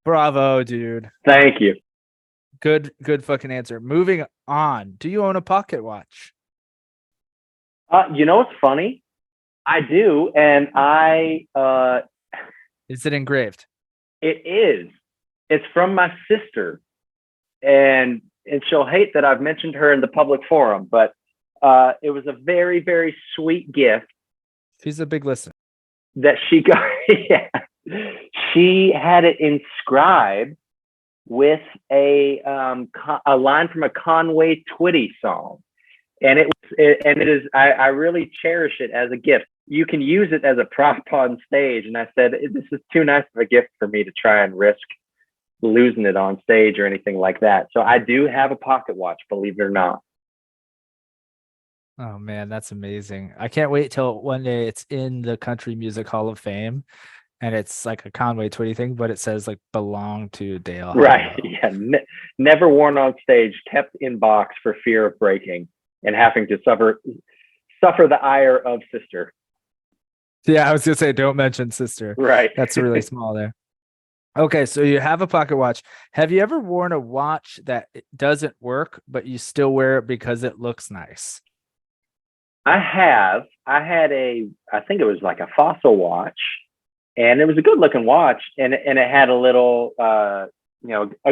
Bravo, dude. Thank you. Good fucking answer. Moving on. Do you own a pocket watch? You know what's funny? I do, and Is it engraved? It is. It's from my sister, and she'll hate that I've mentioned her in the public forum, but it was a very, very sweet gift. She's a big listener. That she got. Yeah. She had it inscribed with a line from a Conway Twitty song, and it is. I really cherish it as a gift. You can use it as a prop on stage, and I said this is too nice of a gift for me to try and risk losing it on stage or anything like that. So I do have a pocket watch, believe it or not. Oh man, that's amazing. I can't wait till one day it's in the Country Music Hall of Fame and it's like a Conway Twitty thing, but it says like belong to Dale. Right. Yeah. Never worn on stage, kept in box for fear of breaking and having to suffer the ire of sister. Yeah, I was gonna say don't mention sister. Right. That's really small there. Okay, so you have a pocket watch. Have you ever worn a watch that doesn't work, but you still wear it because it looks nice? I have. I think it was like a Fossil watch, and it was a good looking watch, and it had a little, a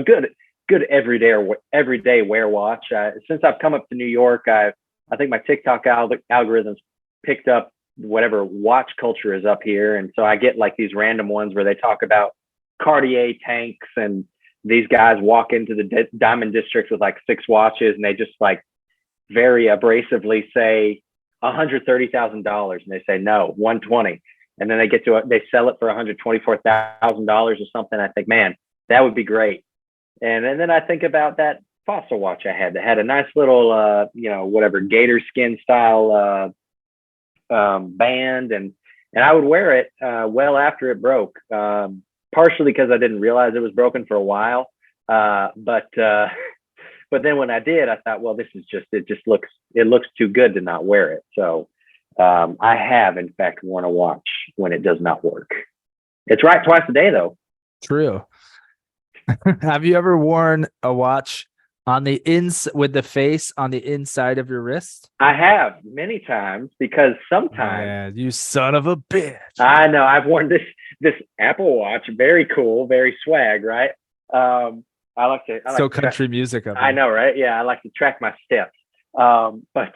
good everyday wear watch. Since I've come up to New York, I think my TikTok algorithms picked up whatever watch culture is up here, and so I get like these random ones where they talk about Cartier tanks, and these guys walk into the Diamond District with like 6 watches, and they just like very abrasively say $130,000, and they say no, 120, and then they sell it for $124,000 or something. I think, man, that would be great. And then I think about that Fossil watch I had that had a nice little whatever gator skin style band, and I would wear it well after it broke, partially because I didn't realize it was broken for a while, but then when I did, I thought, well, it looks too good to not wear it. So I have, in fact, worn a watch when it does not work. It's right twice a day, though. True. Have you ever worn a watch on the with the face on the inside of your wrist? I have many times, because sometimes. Man, you son of a bitch. I know. I've worn this Apple Watch. Very cool, very swag, right? I like country music of it. I know, right? Yeah, I like to track my steps, but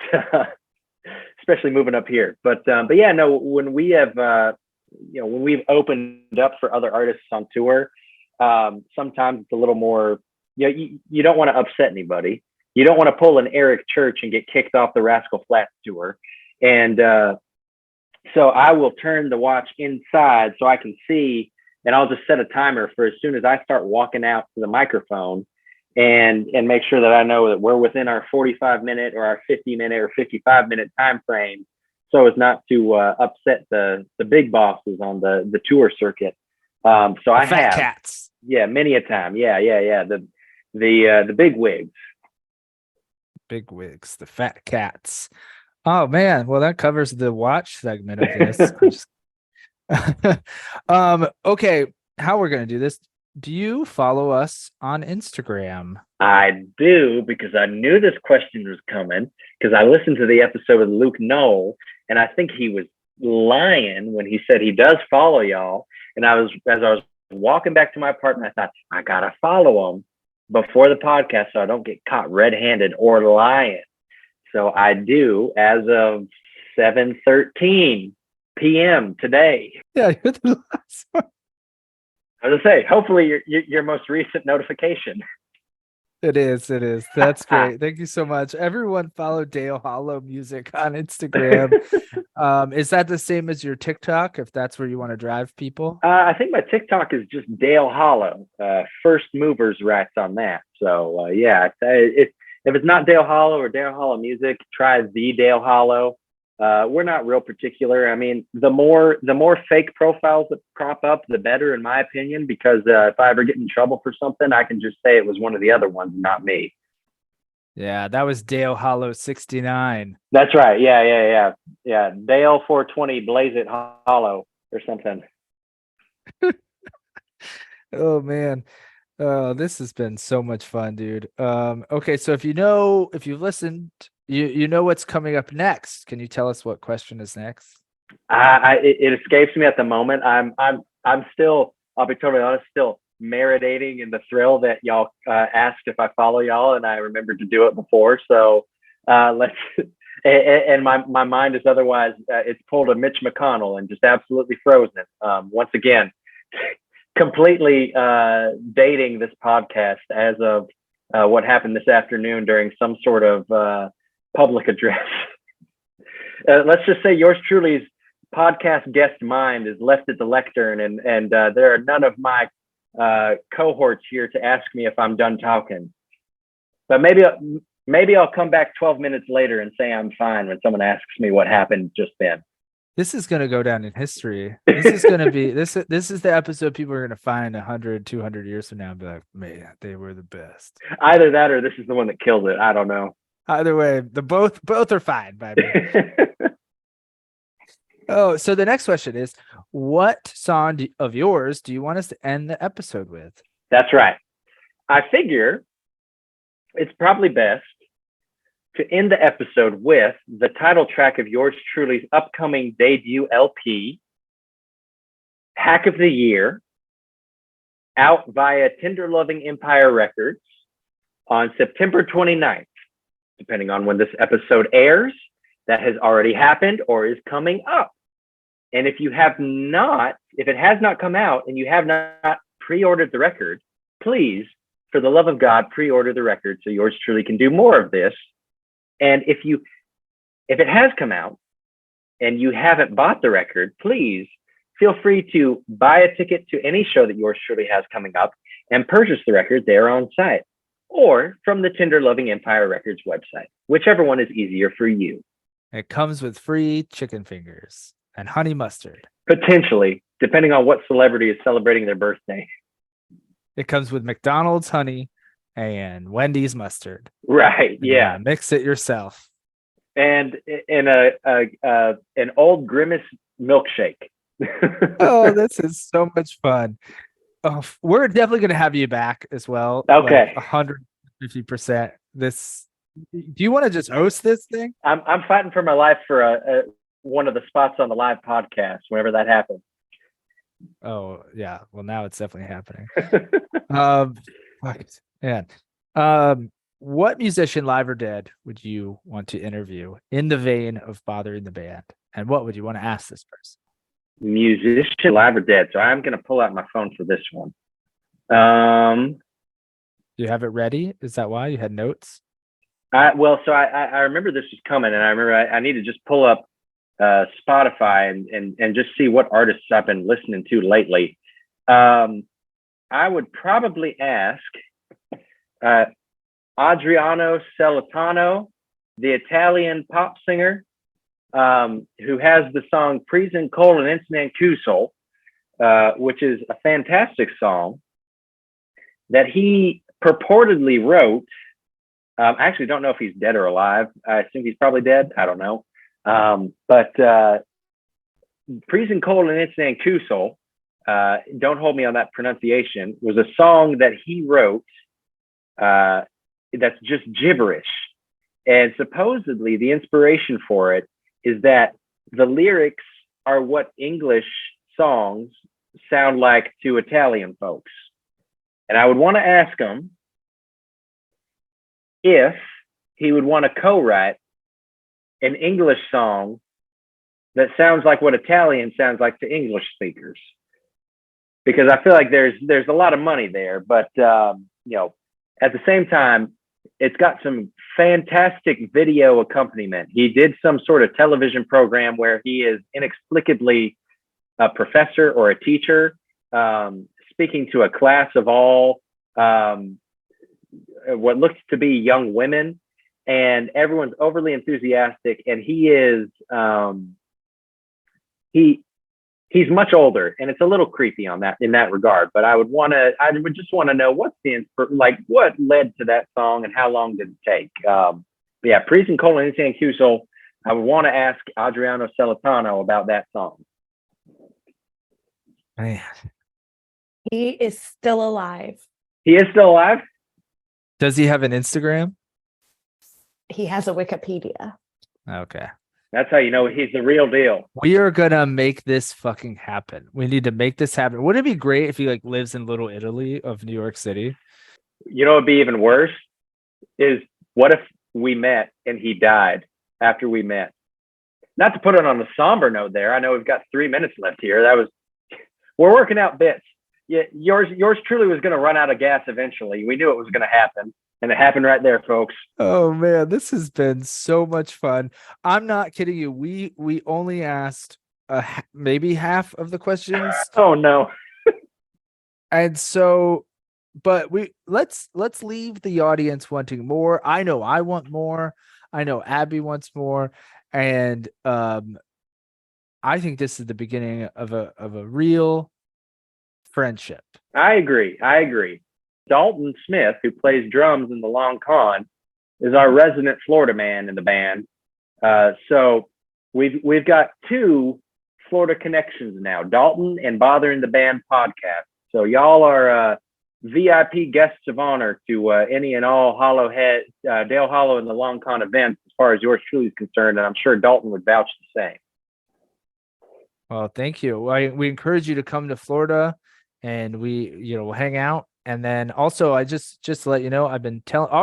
especially moving up here. But yeah, no. When we have, when we've opened up for other artists on tour, sometimes it's a little more. You don't want to upset anybody. You don't want to pull an Eric Church and get kicked off the Rascal Flatts tour, and so I will turn the watch inside so I can see. And I'll just set a timer for as soon as I start walking out to the microphone, and make sure that I know that we're within our 45-minute or our 50-minute or 55-minute time frame, so as not to upset the big bosses on the tour circuit. So I have cats. Yeah, many a time. Yeah. The big wigs. Big wigs, the fat cats. Oh man, well that covers the watch segment of this. Okay, how we're gonna do this? Do you follow us on Instagram? I do, because I knew this question was coming, because I listened to the episode with Luke Knoll, and I think he was lying when he said he does follow y'all. And as I was walking back to my apartment, I thought, I gotta follow him, before the podcast so I don't get caught red-handed or lying. So I do as of 7:13 p.m. today. Yeah, you're the last one. I was gonna say, hopefully your most recent notification. It is. That's great. Thank you so much. Everyone follow Dale Hollow Music on Instagram. Is that the same as your TikTok, if that's where you want to drive people? I think my TikTok is just Dale Hollow. First movers rights on that. So yeah, if it's not Dale Hollow or Dale Hollow Music, try the Dale Hollow. We're not real particular. I mean, the more fake profiles that crop up, the better, in my opinion, because if I ever get in trouble for something, I can just say it was one of the other ones, not me. Yeah, that was Dale Hollow 69. That's right. Yeah. Dale 420 Blaze It Hollow or something. Oh man. This has been so much fun, dude. Okay, so if you've listened, you know what's coming up next. Can you tell us what question is next? It escapes me at the moment. I'm still, I'll be totally honest, still marinating in the thrill that y'all asked if I follow y'all, and I remembered to do it before. So let's. And my mind is otherwise it's pulled a Mitch McConnell and just absolutely frozen. Once again, completely dating this podcast as of what happened this afternoon during some sort of public address. Let's just say yours truly's podcast guest mind is left at the lectern, and there are none of my cohorts here to ask me if I'm done talking. But maybe I'll come back 12 minutes later and say I'm fine when someone asks me what happened just then. This is going to go down in history. This is going to be this is the episode people are going to find 100, 200 years from now and be like, man, they were the best. Either that or this is the one that killed it. I don't know. Either way, both are fine by me. Oh, so the next question is, what song of yours do you want us to end the episode with? That's right. I figure it's probably best to end the episode with the title track of yours truly's upcoming debut LP, Hack of the Year, out via Tender Loving Empire Records on September 29th. Depending on when this episode airs, that has already happened or is coming up. And if it has not come out and you have not pre-ordered the record, please, for the love of God, pre-order the record so yours truly can do more of this. And if it has come out and you haven't bought the record, please feel free to buy a ticket to any show that yours truly has coming up and purchase the record there on site or from the Tender Loving Empire Records website, whichever one is easier for you. It comes with free chicken fingers and honey mustard. Potentially, depending on what celebrity is celebrating their birthday. It comes with McDonald's honey and Wendy's mustard. Right. Yeah. Mix it yourself. And in an old Grimace milkshake. Oh, this is so much fun. Oh, we're definitely going to have you back as well. Okay. Like 150%. This. Do you want to just host this thing? I'm fighting for my life for one of the spots on the live podcast whenever that happens. Oh yeah. Well, now it's definitely happening. Man. What musician, live or dead, would you want to interview in the vein of Bothering the Band? And what would you want to ask this person? Musician, live or dead. So I'm going to pull out my phone for this one. Do you have it ready? Is that why you had notes? I remember this was coming, and I remember I need to just pull up Spotify and just see what artists I've been listening to lately. I would probably ask Adriano Celentano, the Italian pop singer, who has the song Prison Colon Incident Cusol, which is a fantastic song that he purportedly wrote. I actually don't know if he's dead or alive. I assume he's probably dead. I don't know. But Prison Colon Incident Cusol, don't hold me on that pronunciation, was a song that he wrote that's just gibberish. And supposedly the inspiration for it is that the lyrics are what English songs sound like to Italian folks. And I would want to ask him if he would want to co-write an English song that sounds like what Italian sounds like to English speakers, because I feel like there's a lot of money there, but at the same time, it's got some fantastic video accompaniment. He did some sort of television program where he is inexplicably a professor or a teacher, speaking to a class of all what looks to be young women, and everyone's overly enthusiastic, and he is he's much older, and it's a little creepy in that regard. But I would just want to know what led to that song and how long did it take. Prisen Colon Insan Cusel. I would want to ask Adriano Celentano about that song. Man. He is still alive. He is still alive? Does he have an Instagram? He has a Wikipedia. Okay. That's how you know he's the real deal. We are gonna make this fucking happen. We need to make this happen. Wouldn't it be great if he lives in Little Italy of New York City? You know what'd be even worse is what if we met and he died after we met? Not to put it on a somber note there. I know we've got 3 minutes left here. We're working out bits. Yeah, yours truly was gonna run out of gas eventually. We knew it was gonna happen. And it happened right there, folks. Oh man, this has been so much fun. I'm not kidding you. We only asked maybe half of the questions. Oh no. And so, but let's leave the audience wanting more. I know I want more. I know Abby wants more, and I think this is the beginning of a real friendship. I agree. Dalton Smith, who plays drums in the Long Con, is our resident Florida man in the band. So we've got 2 Florida connections now, Dalton and Bothering the Band podcast. So y'all are VIP guests of honor to any and all Dale Hollow and the Long Con events, as far as yours truly is concerned. And I'm sure Dalton would vouch the same. Well, thank you. We encourage you to come to Florida, and we'll hang out. And then also, I just to let you know, I've been telling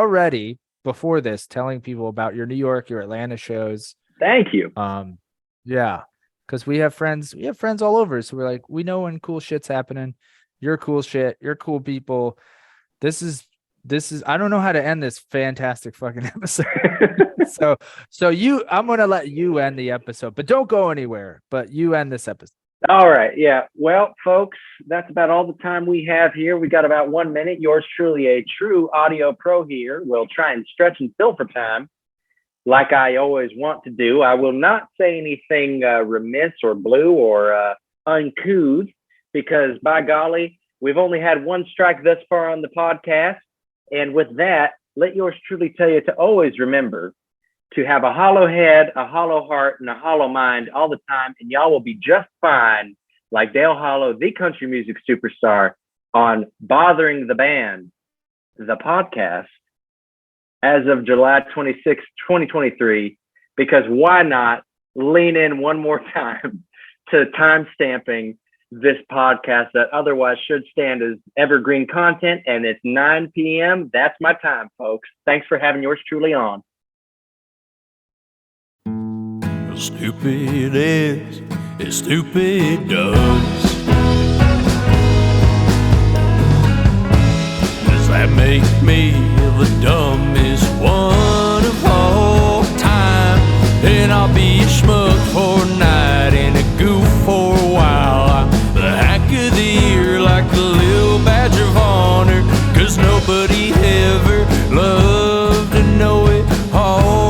people about your New York, your Atlanta shows. Thank you. Yeah, because we have friends all over. So we're like, we know when cool shit's happening. You're cool shit. You're cool people. This is. I don't know how to end this fantastic fucking episode. I'm gonna let you end the episode, but don't go anywhere. But you end this episode. All right. Yeah. Well, folks, that's about all the time we have here. We got about 1 minute. Yours truly, a true audio pro here, will try and stretch and fill for time like I always want to do. I will not say anything remiss or blue or uncouth, because by golly, we've only had 1 strike thus far on the podcast. And with that, let yours truly tell you to always remember to have a hollow head, a hollow heart, and a hollow mind all the time, and y'all will be just fine, like Dale Hollow, the country music superstar, on Bothering the Band, the podcast, as of July 26, 2023, because why not lean in one more time to time stamping this podcast that otherwise should stand as evergreen content, and it's 9 p.m. That's my time, folks. Thanks for having yours truly on. Stupid is as stupid does. Does that make me the dumbest one of all time? And I'll be a schmuck for a night and a goof for a while. I'm the hack of the year like a little badge of honor, 'cause nobody ever loved to know it all.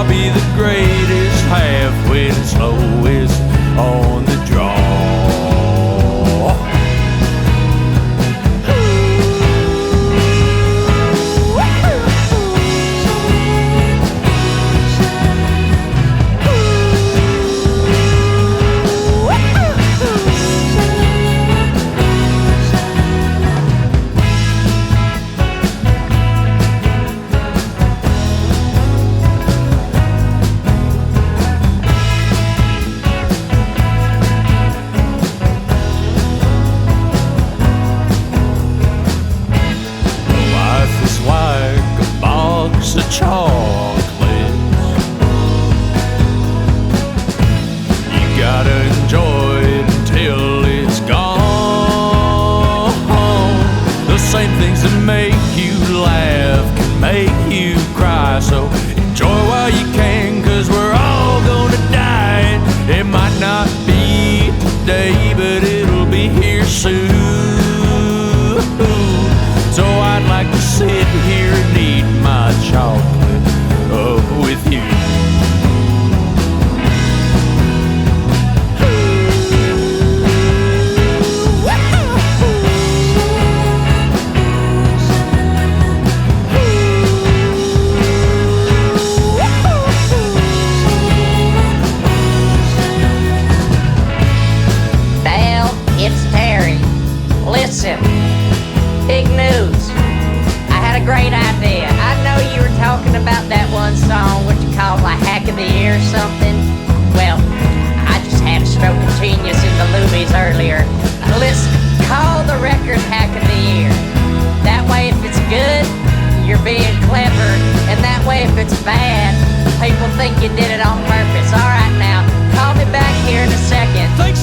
Be the greatest half when slowest on the draw. chocolate. You gotta enjoy it until it's gone. The same things that make you laugh can make you cry. So enjoy while you can, 'cause we're all gonna die. It might not be today, but it'll be here soon. So I'd like to sit here and eat my chocolate with you. Dale, it's Terry. Listen, big news. I had a great idea. I know you were talking about that one song, what you call a hack of the year or something. Well, I just had a stroke of genius in the Loomies earlier. Listen, call the record hack of the year. That way, if it's good, you're being clever. And that way, if it's bad, people think you did it on purpose. All right, now, call me back here in a second. Thanks,